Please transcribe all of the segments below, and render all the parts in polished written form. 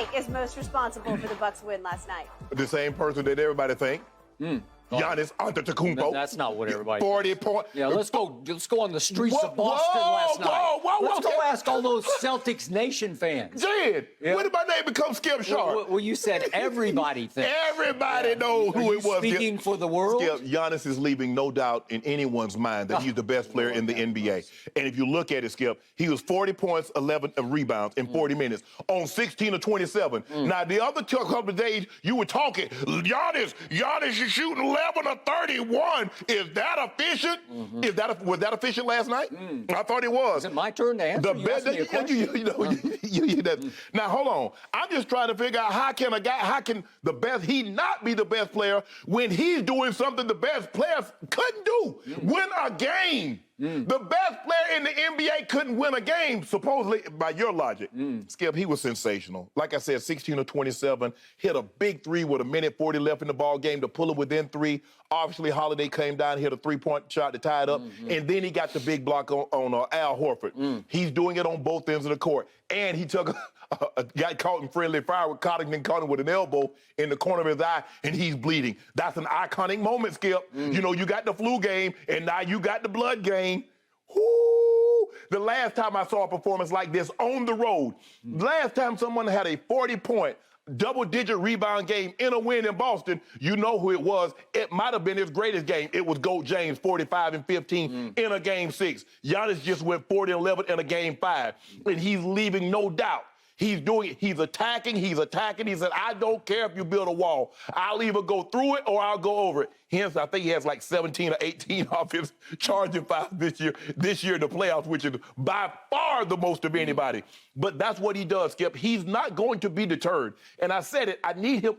think is most responsible for the Bucks' win last night? The same person that everybody think. Giannis Antetokounmpo. That's not what everybody 40 points. Yeah, let's go on the streets of Boston last night. Let's go ask all those Celtics Nation fans. Jen, when did my name become Skip Sharpe? Well, you said everybody thinks. Everybody knows who it was. Speaking for the world? Skip, Giannis is leaving no doubt in anyone's mind that he's the best player in the NBA. And if you look at it, Skip, he was 40 points, 11 rebounds in 40 minutes on 16 of 27. Now, the other couple of days, you were talking, Giannis is shooting 11 of 31. Is that efficient? Was that efficient last night? I thought it was. Is it my turn to answer? Now, hold on. I'm just trying to figure out how can he not be the best player when he's doing something the best players couldn't do? Win a game. The best player in the NBA couldn't win a game, supposedly, by your logic. Skip, he was sensational. Like I said, 16 of 27, hit a big three with a minute 40 left in the ball game to pull it within three. Obviously, Holiday came down, hit a three-point shot to tie it up, and then he got the big block on Al Horford. He's doing it on both ends of the court. And he took a guy caught in friendly fire with Cottington caught him with an elbow in the corner of his eye, and he's bleeding. That's an iconic moment, Skip. You know, you got the flu game, and now you got the blood game. Whoo! The last time I saw a performance like this on the road, last time someone had a 40-point, double-digit rebound game in a win in Boston, you know who it was. It might have been his greatest game. It was Goat James, 45 and 15 in a game 6. Giannis just went 40 and 11 in a game 5, and he's leaving no doubt. He's doing it. He's attacking. He said, I don't care if you build a wall. I'll either go through it or I'll go over it. Hence, I think he has like 17 or 18 off his charging fouls this year in the playoffs, which is by far the most of anybody. But that's what he does, Skip. He's not going to be deterred. And I said it, I need him.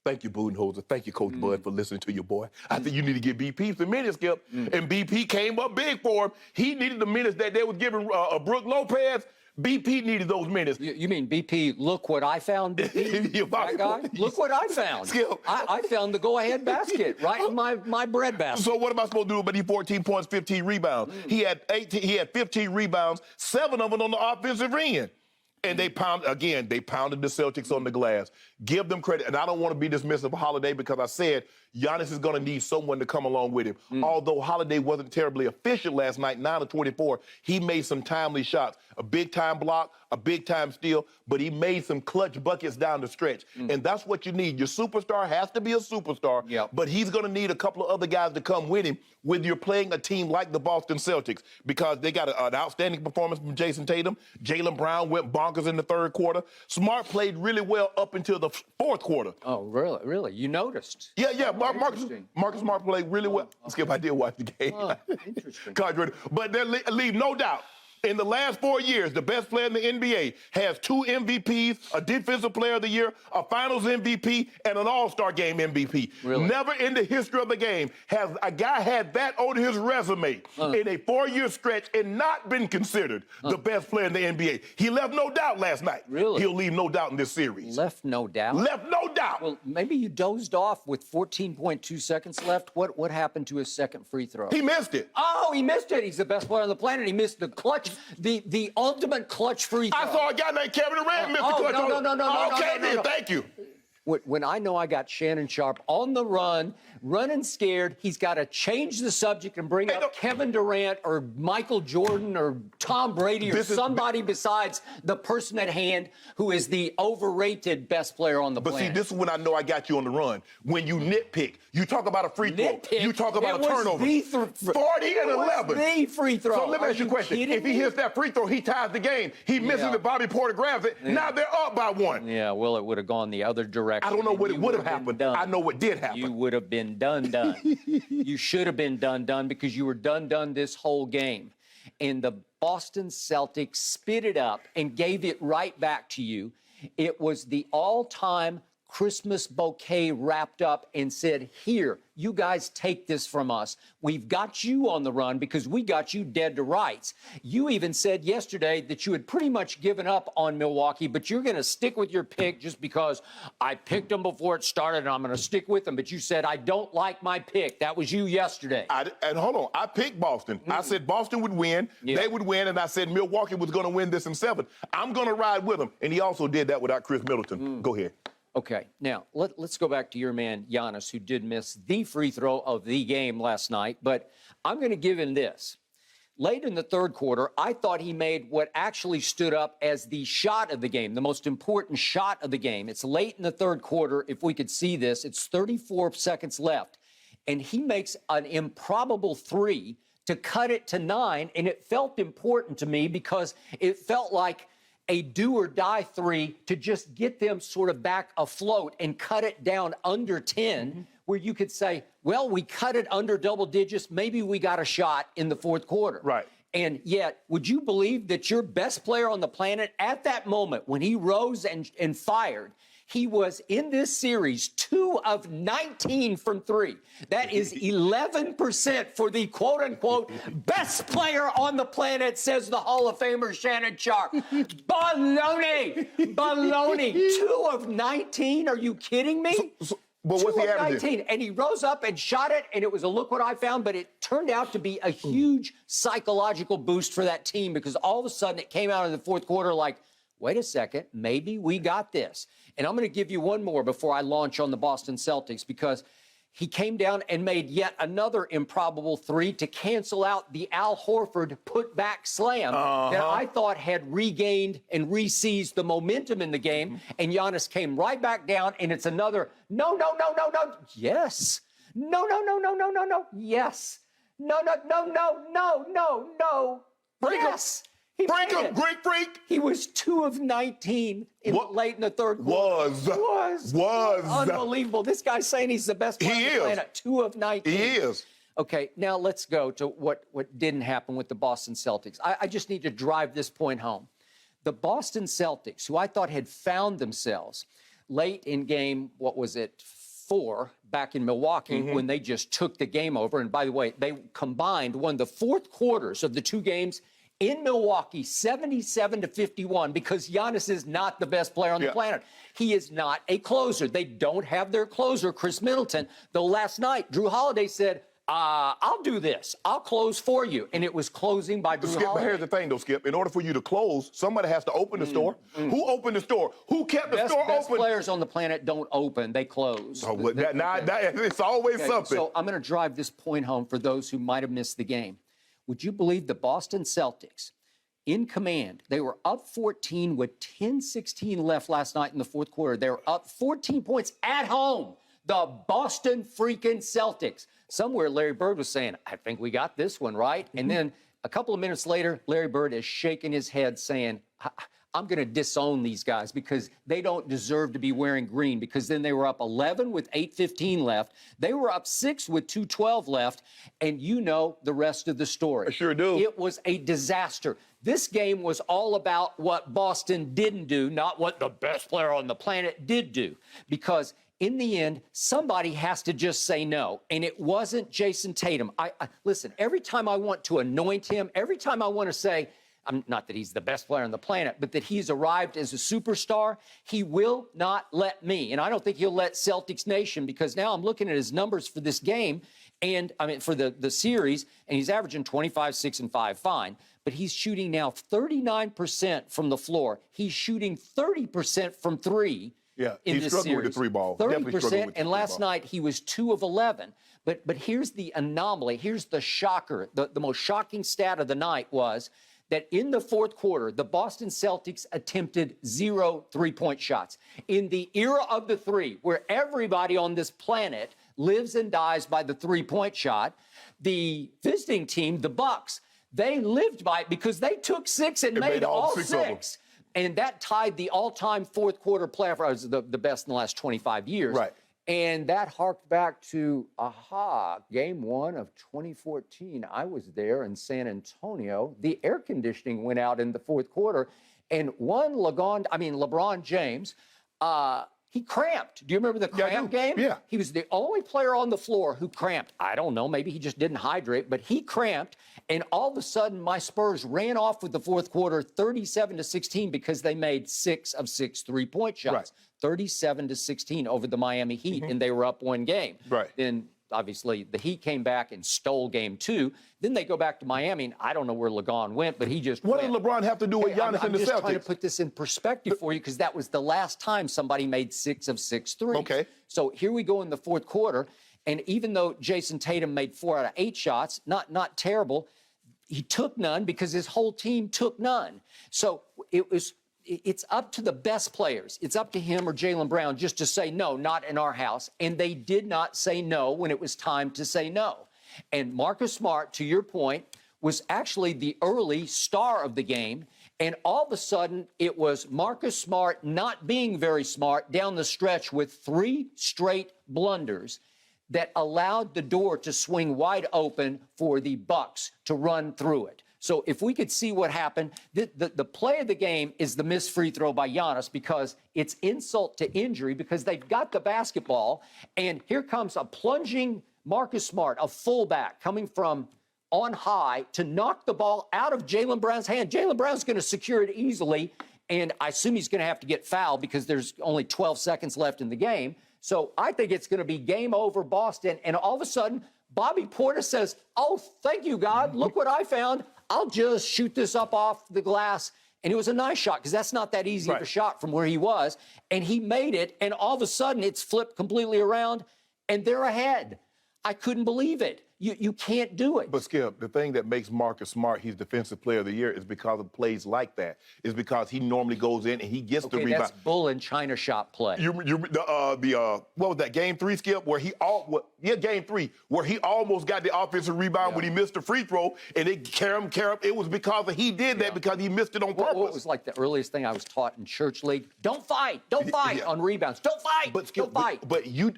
Thank you, Budenholzer. Thank you, Coach Bud, for listening to your boy. I think you need to give BP some minutes, Skip. And BP came up big for him. He needed the minutes that they was giving Brook Lopez. BP needed those minutes. You mean BP, look what I found, BP? That guy? Look what I found. Skip. I found the go-ahead basket right in my bread basket. So what am I supposed to do about these 14 points, 15 rebounds? He had 15 rebounds, 7 of them on the offensive end. And they pounded the Celtics on the glass. Give them credit. And I don't want to be dismissive of Holiday because I said Giannis is going to need someone to come along with him. Although Holiday wasn't terribly efficient last night, 9 of 24, he made some timely shots. A big-time block, a big-time steal, but he made some clutch buckets down the stretch. And that's what you need. Your superstar has to be a superstar, but he's going to need a couple of other guys to come with him when you're playing a team like the Boston Celtics because they got an outstanding performance from Jason Tatum. Jaylen Brown went bonkers in the third quarter. Smart played really well up until the fourth quarter. Oh, really? You noticed? Yeah. Marcus Smart played really well. Skip, I did watch the game. Oh, interesting. But they leave no doubt. In the last 4 years, the best player in the NBA has 2 MVPs, a Defensive Player of the Year, a Finals MVP, and an All-Star Game MVP. Really? Never in the history of the game has a guy had that on his resume in a 4-year stretch and not been considered the best player in the NBA. He left no doubt last night. Really? He'll leave no doubt in this series. Left no doubt? Left no doubt. Well, maybe you dozed off with 14.2 seconds left. What happened to his second free throw? He missed it. Oh, he missed it. He's the best player on the planet. He missed the clutch, the ultimate clutch free throw. I saw a guy named Kevin Durant miss the clutch. No. Thank you. When I know I got Shannon Sharpe on the run, running scared, he's got to change the subject and bring up Kevin Durant or Michael Jordan or Tom Brady or somebody besides the person at hand who is the overrated best player on the planet. But see, this is when I know I got you on the run. When you nitpick, you talk about a free throw, you talk about a turnover. 40 and 11. The free throw. So let me ask you a question. If he hits that free throw, he ties the game. He misses it, Bobby Porter grabs it. Now they're up by 1. Yeah, well, it would have gone the other direction. I don't know what it would have happened. I know what did happen. You would have been done. You should have been done because you were done this whole game. And the Boston Celtics spit it up and gave it right back to you. It was the all-time Christmas bouquet wrapped up and said, here, you guys take this from us. We've got you on the run because we got you dead to rights. You even said yesterday that you had pretty much given up on Milwaukee, but you're going to stick with your pick just because I picked them before it started and I'm going to stick with them. But you said, I don't like my pick. That was you yesterday. And hold on, I picked Boston. I said Boston would win. Yeah. They would win, and I said Milwaukee was going to win this in 7. I'm going to ride with them. And he also did that without Chris Middleton. Go ahead. Okay, now let's go back to your man, Giannis, who did miss the free throw of the game last night. But I'm going to give him this. Late in the third quarter, I thought he made what actually stood up as the shot of the game, the most important shot of the game. It's late in the third quarter. If we could see this, it's 34 seconds left. And he makes an improbable 3 to cut it to 9. And it felt important to me because it felt like a do-or-die 3 to just get them sort of back afloat and cut it down under 10, where you could say, well, we cut it under double digits. Maybe we got a shot in the fourth quarter. Right. And yet, would you believe that your best player on the planet at that moment, when he rose and fired, he was in this series 2 of 19 from 3. That is 11% for the quote-unquote best player on the planet, says the Hall of Famer Shannon Sharpe. Baloney! Baloney! 2 of 19? Are you kidding me? But what's he averaging? 19, and he rose up and shot it, and it was a look what I found, but it turned out to be a huge psychological boost for that team because all of a sudden it came out in the fourth quarter like, wait a second, maybe we got this. And I'm going to give you one more before I launch on the Boston Celtics because he came down and made yet another improbable 3 to cancel out the Al Horford put-back slam that I thought had regained and re-seized the momentum in the game. And Giannis came right back down, and it's another no, yes. No, yes. No, yes. Break him, Greek freak. He was 2 of 19 late in the third quarter. Was unbelievable. This guy's saying he's the best player on the planet. 2 of 19. He is. Okay, now let's go to what didn't happen with the Boston Celtics. I just need to drive this point home. The Boston Celtics, who I thought had found themselves late in game, 4 back in Milwaukee when they just took the game over. And by the way, they combined won the fourth quarters of the 2 games in Milwaukee, 77-51, because Giannis is not the best player on the planet. He is not a closer. They don't have their closer, Chris Middleton. Though last night, Jrue Holiday said, I'll do this. I'll close for you. And it was closing by Jrue Holiday. But here's the thing, though, Skip. In order for you to close, somebody has to open the store. Who opened the store? Who kept the store open? Best players on the planet don't open. They close. Oh, well, it's always something. So I'm going to drive this point home for those who might have missed the game. Would you believe the Boston Celtics, in command, they were up 14 with 10:16 left last night in the fourth quarter. They were up 14 points at home. The Boston freaking Celtics. Somewhere Larry Bird was saying, I think we got this one, right? And then a couple of minutes later, Larry Bird is shaking his head saying, I'm going to disown these guys because they don't deserve to be wearing green, because then they were up 11 with 8:15 left. They were up 6 with 2:12 left. And you know the rest of the story. I sure do. It was a disaster. This game was all about what Boston didn't do, not what the best player on the planet did do. Because in the end, somebody has to just say no. And it wasn't Jason Tatum. Listen, every time I want to anoint him, every time I want to say, not that he's the best player on the planet, but that he's arrived as a superstar, he will not let me. And I don't think he'll let Celtics Nation, because now I'm looking at his numbers for this game, and for the series, and he's averaging 25, 6, and 5, fine. But he's shooting now 39% from the floor. He's shooting 30% from 3. Yeah, he's struggling with the 3 ball. 30%, and last night he was 2 of 11. But here's the anomaly. Here's the shocker. The most shocking stat of the night was that in the fourth quarter, the Boston Celtics attempted 0 3-point shots. In the era of the 3, where everybody on this planet lives and dies by the 3-point shot, the visiting team, the Bucks, they lived by it because they took 6 and made all 6. And that tied the all-time fourth quarter playoff record, the best in the last 25 years. Right. And that harked back to, game 1 of 2014. I was there in San Antonio. The air conditioning went out in the fourth quarter. And LeBron James, He cramped. Do you remember the cramp game? Yeah. He was the only player on the floor who cramped. I don't know, maybe he just didn't hydrate, but he cramped. And all of a sudden, my Spurs ran off with the fourth quarter 37-16 because they made 6 of 6 three-point shots. Right. 37-16 over the Miami Heat, and they were up 1 game. Right. Then, obviously, the Heat came back and stole game 2. Then they go back to Miami, and I don't know where LeBron went, but he just What went. did LeBron have to do with Giannis and the Celtics? I'm just trying to put this in perspective for you because that was the last time somebody made 6 of 6 threes. Okay. So here we go in the fourth quarter, and even though Jason Tatum made 4 out of 8 shots, not terrible, he took none because his whole team took none. So it's up to the best players. It's up to him or Jaylen Brown just to say, no, not in our house. And they did not say no when it was time to say no. And Marcus Smart, to your point, was actually the early star of the game. And all of a sudden, it was Marcus Smart not being very smart down the stretch with 3 straight blunders that allowed the door to swing wide open for the Bucks to run through it. So if we could see what happened, the play of the game is the missed free throw by Giannis because it's insult to injury because they've got the basketball, and here comes a plunging Marcus Smart, a fullback, coming from on high to knock the ball out of Jaylen Brown's hand. Jaylen Brown's going to secure it easily, and I assume he's going to have to get fouled because there's only 12 seconds left in the game. So I think it's going to be game over Boston, and all of a sudden, Bobby Portis says, oh, thank you, God. Look what I found. I'll just shoot this up off the glass. And it was a nice shot because that's not that easy of a shot from where he was. And he made it, and all of a sudden, it's flipped completely around, and they're ahead. I couldn't believe it. You can't do it. But, Skip, the thing that makes Marcus Smart his defensive player of the year is because of plays like that. It's because he normally goes in and he gets the rebound. That's bull and China shop play. What was that, Game 3, Skip, where Game 3, where he almost got the offensive rebound when he missed the free throw, and it carried him. It was because he did that because he missed it on purpose. What was like the earliest thing I was taught in church league? Don't fight on rebounds. Don't fight. But, Skip, don't fight. But you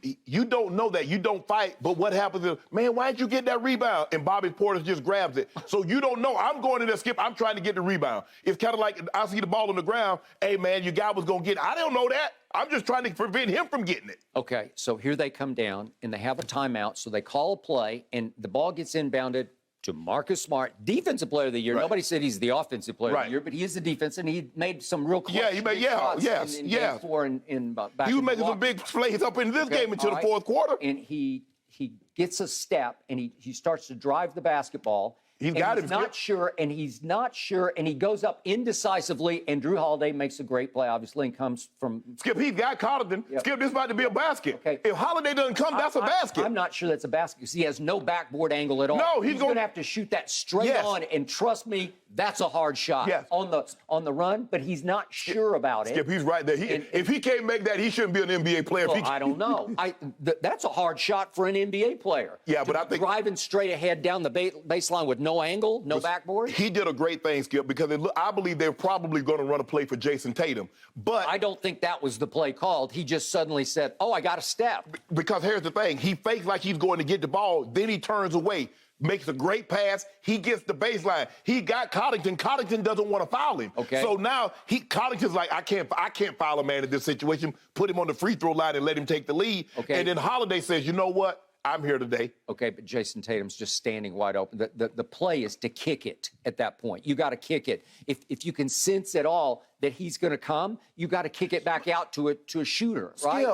don't know that. You don't fight. But what happens is, man, why didn't you get that rebound? And Bobby Portis just grabs it. So you don't know. I'm going in there, Skip. I'm trying to get the rebound. It's kind of like I see the ball on the ground. Hey, man, your guy was going to get it. I don't know that. I'm just trying to prevent him from getting it. Okay, so here they come down, and they have a timeout. So they call a play, and the ball gets inbounded to Marcus Smart, defensive player of the year. Right. Nobody said he's the offensive player of the year, but he is the defense, and he made some real close shots in Game 4 back he was making some big plays up in this game until the fourth quarter. And he gets a step, and he starts to drive the basketball. He's not sure, and he goes up indecisively, and Jrue Holiday makes a great play, obviously, and comes from... Skip, he's got Connaughton. Yep. Skip, this is about to be a basket. Okay. If Holiday doesn't come, that's a basket. I'm not sure that's a basket because he has no backboard angle at all. No, he's going to have to shoot that straight on, and trust me, that's a hard shot on the run, but he's not sure about it. Skip, he's right there. If he can't make that, he shouldn't be an NBA player. Well, I don't know. That's a hard shot for an NBA player. Yeah, but I think... Driving straight ahead down the baseline with no angle, no backboard. He did a great thing, Skip, because I believe they're probably going to run a play for Jason Tatum. But I don't think that was the play called. He just suddenly said, oh, I got a step. Because here's the thing. He fakes like he's going to get the ball. Then he turns away, makes a great pass. He gets the baseline. He got Connaughton. Connaughton doesn't want to foul him. Okay. So now Connaughton's like, I can't foul a man in this situation. Put him on the free throw line and let him take the lead. Okay. And then Holiday says, you know what? I'm here today. Okay, but Jason Tatum's just standing wide open. The play is to kick it at that point. You got to kick it. If you can sense at all that he's going to come, you got to kick it back out to a shooter, right?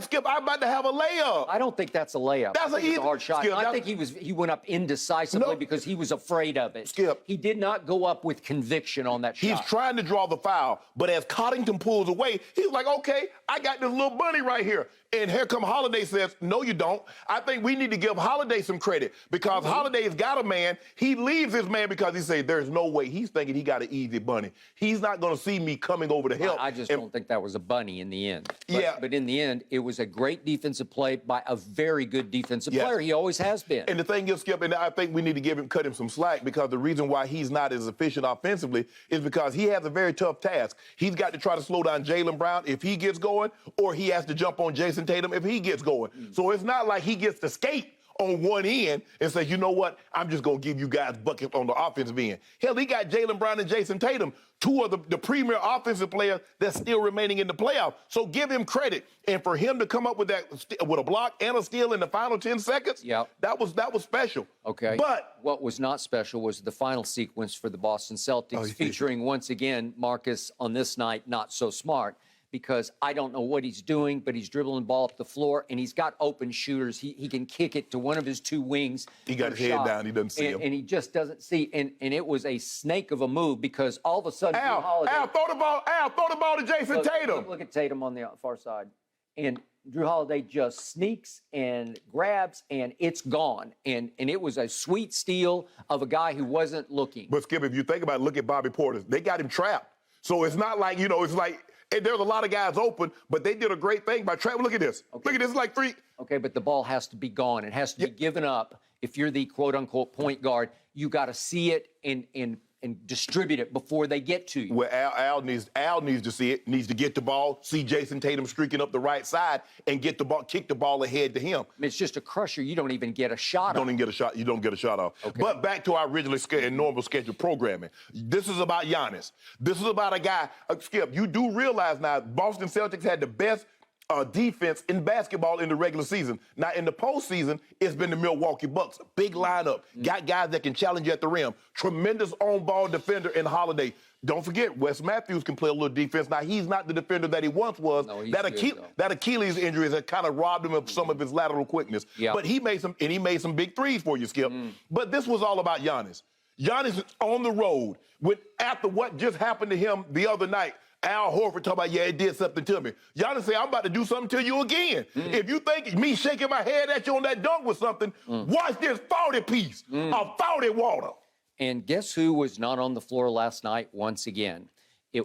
Skip, I'm about to have a layup. I don't think that's a layup. It's a hard shot. Skip, I think he went up indecisively because he was afraid of it. Skip. He did not go up with conviction on that shot. He's trying to draw the foul, but as Connaughton pulls away, he's like, okay, I got this little bunny right here. And here come Holiday says, no, you don't. I think we need to give Holiday some credit because Holiday's got a man. He leaves his man because he says there's no way. He's thinking he got an easy bunny. He's not going to see me coming over to help. I just don't think that was a bunny in the end. But, but in the end, it was a great defensive play by a very good defensive player. He always has been. And the thing is, Skip, and I think we need to cut him some slack because the reason why he's not as efficient offensively is because he has a very tough task. He's got to try to slow down Jaylen Brown if he gets going, or he has to jump on Jason Tatum if he gets going. So it's not like he gets to skate on one end and say, you know what, I'm just going to give you guys buckets on the offensive end. Hell, he got Jaylen Brown and Jason Tatum, two of the premier offensive players that's still remaining in the playoffs. So give him credit. And for him to come up with that, with a block and a steal in the final 10 seconds, that was special. Okay. But what was not special was the final sequence for the Boston Celtics, featuring once again Marcus on this night, not so smart. Because I don't know what he's doing, but he's dribbling the ball up the floor, and he's got open shooters. He can kick it to one of his two wings. He got his head down. He doesn't see him. And he just doesn't see. And it was a snake of a move because all of a sudden, Al, throw the ball to Jason Tatum. Look at Tatum on the far side. And Jrue Holiday just sneaks and grabs, and it's gone. And it was a sweet steal of a guy who wasn't looking. But, Skip, if you think about it, look at Bobby Portis. They got him trapped. So it's not like, it's like, and there's a lot of guys open, but they did a great thing by trapping. Look at this. Okay. Look at this. It's like three. Okay, but the ball has to be gone. It has to be given up. If you're the quote-unquote point guard, you got to see it and distribute it before they get to you. Well, Al needs to see it, needs to get the ball, see Jason Tatum streaking up the right side, and get the ball, kick the ball ahead to him. I mean, it's just a crusher. You don't even get a shot off. You don't get a shot off. Okay. But back to our originally normal scheduled programming. This is about Giannis. This is about a guy, Skip, you do realize now Boston Celtics had the best defense in basketball in the regular season. Now, in the postseason, it's been the Milwaukee Bucks. Big lineup. Got guys that can challenge you at the rim. Tremendous on-ball defender in Holiday. Don't forget, Wes Matthews can play a little defense. Now, he's not the defender that he once was. No, that Achilles injury has kind of robbed him of some of his lateral quickness. Yep. But he made some big threes for you, Skip. But this was all about Giannis. Giannis is on the road after what just happened to him the other night. Al Horford talking about, it did something to me. Giannis say, I'm about to do something to you again. If you think me shaking my head at you on that dunk was something, watch this 40 piece of 40 water. And guess who was not on the floor last night once again?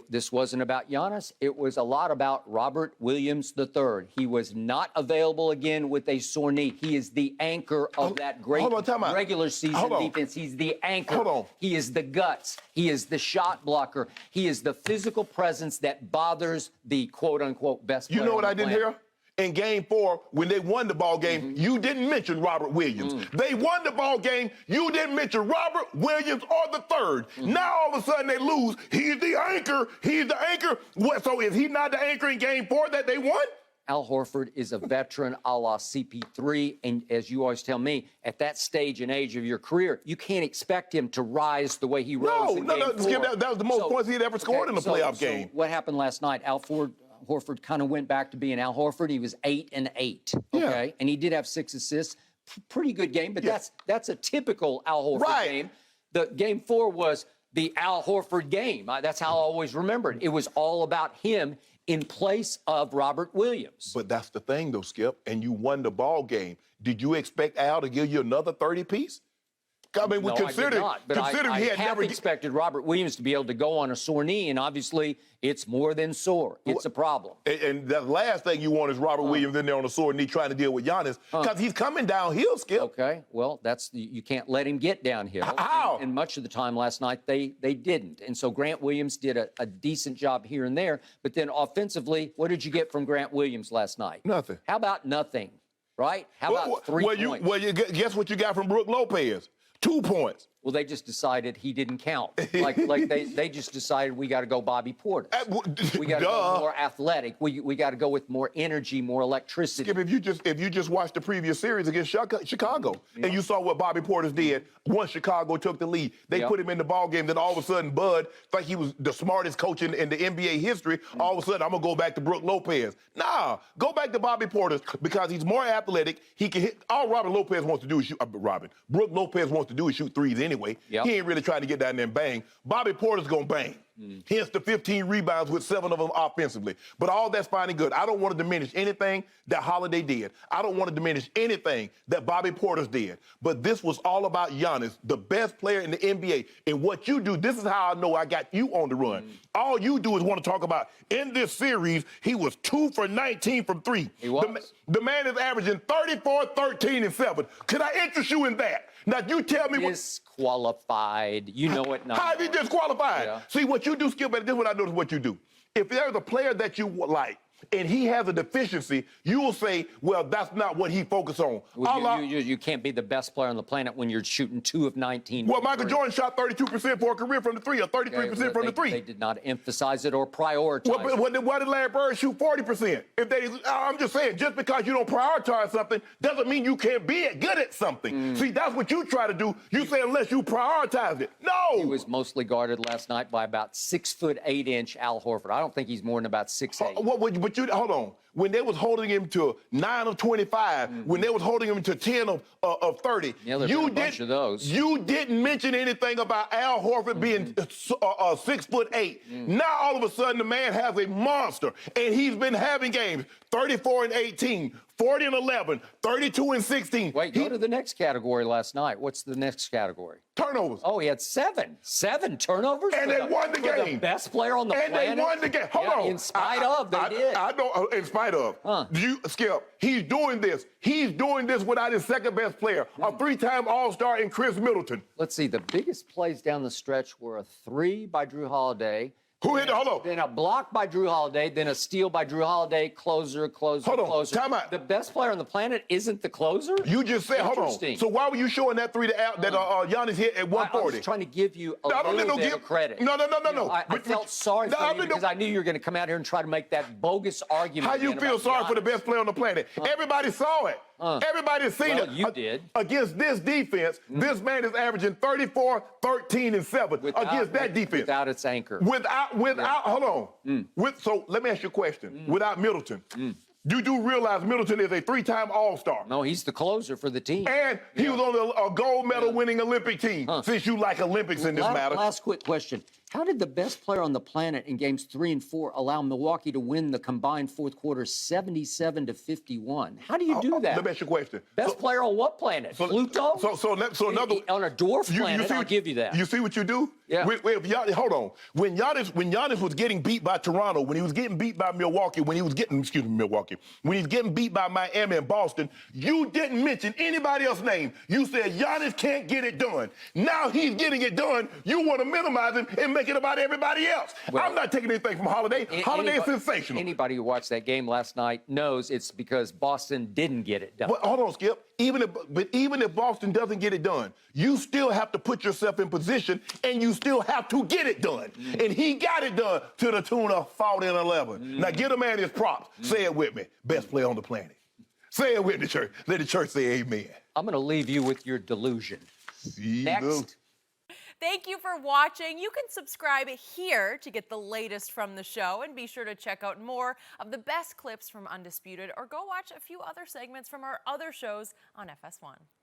This wasn't about Giannis. It was a lot about Robert Williams III. He was not available again with a sore knee. He is the anchor of that great regular season defense. He's the anchor. He is the guts. He is the shot blocker. He is the physical presence that bothers the quote-unquote best player. You know what I didn't hear? In Game 4, when they won the ball game, you didn't mention Robert Williams. They won the ball game. You didn't mention Robert Williams or the third. Now, all of a sudden, they lose. He's the anchor. He's the anchor. So is he not the anchor in Game 4 that they won? Al Horford is a veteran a la CP3, and as you always tell me, at that stage and age of your career, you can't expect him to rise the way he rose in Game 4. That was the most points he had ever scored in a playoff game. What happened last night? Horford kind of went back to being Al Horford. He was 8 and 8, okay? And he did have 6 assists. Pretty good game, but that's a typical Al Horford game. The Game 4 was the Al Horford game. That's how I always remembered. It was all about him in place of Robert Williams. But that's the thing, though, Skip, and you won the ball game. Did you expect Al to give you another 30 piece? I mean, I did not, but I have expected Robert Williams to be able to go on a sore knee, and obviously it's more than sore. It's a problem. And the last thing you want is Robert Williams in there on a sore knee trying to deal with Giannis because he's coming downhill, Skip. Okay, well, you can't let him get downhill. How? And much of the time last night, they didn't. And so Grant Williams did a decent job here and there, but then offensively, what did you get from Grant Williams last night? Nothing. How about nothing, right? How about 3 points? Guess what you got from Brook Lopez? 2 points. Well, they just decided he didn't count. Like they just decided we got to go Bobby Portis. We got to go more athletic. We got to go with more energy, more electricity. Skip, if you just watched the previous series against Chicago, and you saw what Bobby Portis did once Chicago took the lead, they put him in the ball game. Then all of a sudden, Bud, like he was the smartest coach in the NBA history. All of a sudden, I'm gonna go back to Brook Lopez. Nah, go back to Bobby Portis because he's more athletic. He can hit. All Brook Lopez wants to do is shoot threes anyway. He ain't really trying to get down there and bang. Bobby Porter's gonna bang. Hence the 15 rebounds with 7 of them offensively. But all that's fine and good. I don't want to diminish anything that Holiday did. I don't want to diminish anything that Bobby Portis did. But this was all about Giannis, the best player in the NBA. And what you do, this is how I know I got you on the run. All you do is want to talk about, in this series, he was 2 for 19 from 3. He was. The man is averaging 34, 13, and 7. Could I interest you in that? Now, you tell me disqualified. You know it now. How is he disqualified? See, what you do, Skip, and this is what I notice what you do. If there's a player that you like, and he has a deficiency, you will say, well, that's not what he focused on. Well, you can't be the best player on the planet when you're shooting 2 of 19. Well, Michael Jordan shot 32% for a career from the three, or 33% from the three. They did not emphasize it or prioritize it. Why did Larry Bird shoot 40%? I'm just saying, just because you don't prioritize something doesn't mean you can't be good at something. See, that's what you try to do. You say unless you prioritize it. No. He was mostly guarded last night by about 6'8" Al Horford. I don't think he's more than about 6'8". But you hold on. When they was holding him to 9 of 25, when they was holding him to 10 of 30, yeah, there's been a bunch of those. You didn't mention anything about Al Horford being 6'8". Now all of a sudden the man has a monster, and he's been having games 34 and 18, 40 and 11, 32 and 16. Wait, go to the next category last night. What's the next category? Turnovers. Oh, he had 7 turnovers. And they won the game. The best player on the planet. And they won the game. Hold on. In spite of, they did. I know, in spite of. Skip, he's doing this. He's doing this without his second best player, a 3-time All-Star in Chris Middleton. Let's see. The biggest plays down the stretch were a 3 by Jrue Holiday. Who hit? Hold on. Then a block by Jrue Holiday, then a steal by Jrue Holiday, closer. Hold on. Time out. The best player on the planet isn't the closer? You just said, hold on. So why were you showing that 3 that Giannis hit at 140? I was trying to give you a little bit of credit. No. I felt sorry for you because I knew you were going to come out here and try to make that bogus argument. How you feel sorry for the best player on the planet? Everybody saw it. Everybody's seen it. You did. Against this defense, this man is averaging 34, 13, and 7 against that defense. Without its anchor. Hold on. So let me ask you a question. Without Middleton, you do realize Middleton is a 3-time All-Star. No, he's the closer for the team. And he was on a gold medal winning Olympic team, since you like Olympics in this matter. Last quick question. How did the best player on the planet in games 3 and 4 allow Milwaukee to win the combined fourth quarter 77-51? How do you do that? Let me ask you a question. Best player on what planet? Pluto? So another on a dwarf planet, I'll give you that. You see what you do? Yeah. Hold on. When Giannis was getting beat by Toronto, when he was getting beat by Milwaukee, when he's getting beat by Miami and Boston, you didn't mention anybody else's name. You said Giannis can't get it done. Now he's getting it done. You want to minimize him and make it about everybody else. Well, I'm not taking anything from Holiday. Holiday is sensational. Anybody who watched that game last night knows it's because Boston didn't get it done. Well, hold on, Skip. Even if Boston doesn't get it done, you still have to put yourself in position, and you still have to get it done. And he got it done to the tune of 40 and 11. Now, give the man his props. Say it with me. Best player on the planet. Say it with the church. Let the church say amen. I'm going to leave you with your delusion. Next. Thank you for watching. You can subscribe here to get the latest from the show, and be sure to check out more of the best clips from Undisputed, or go watch a few other segments from our other shows on FS1.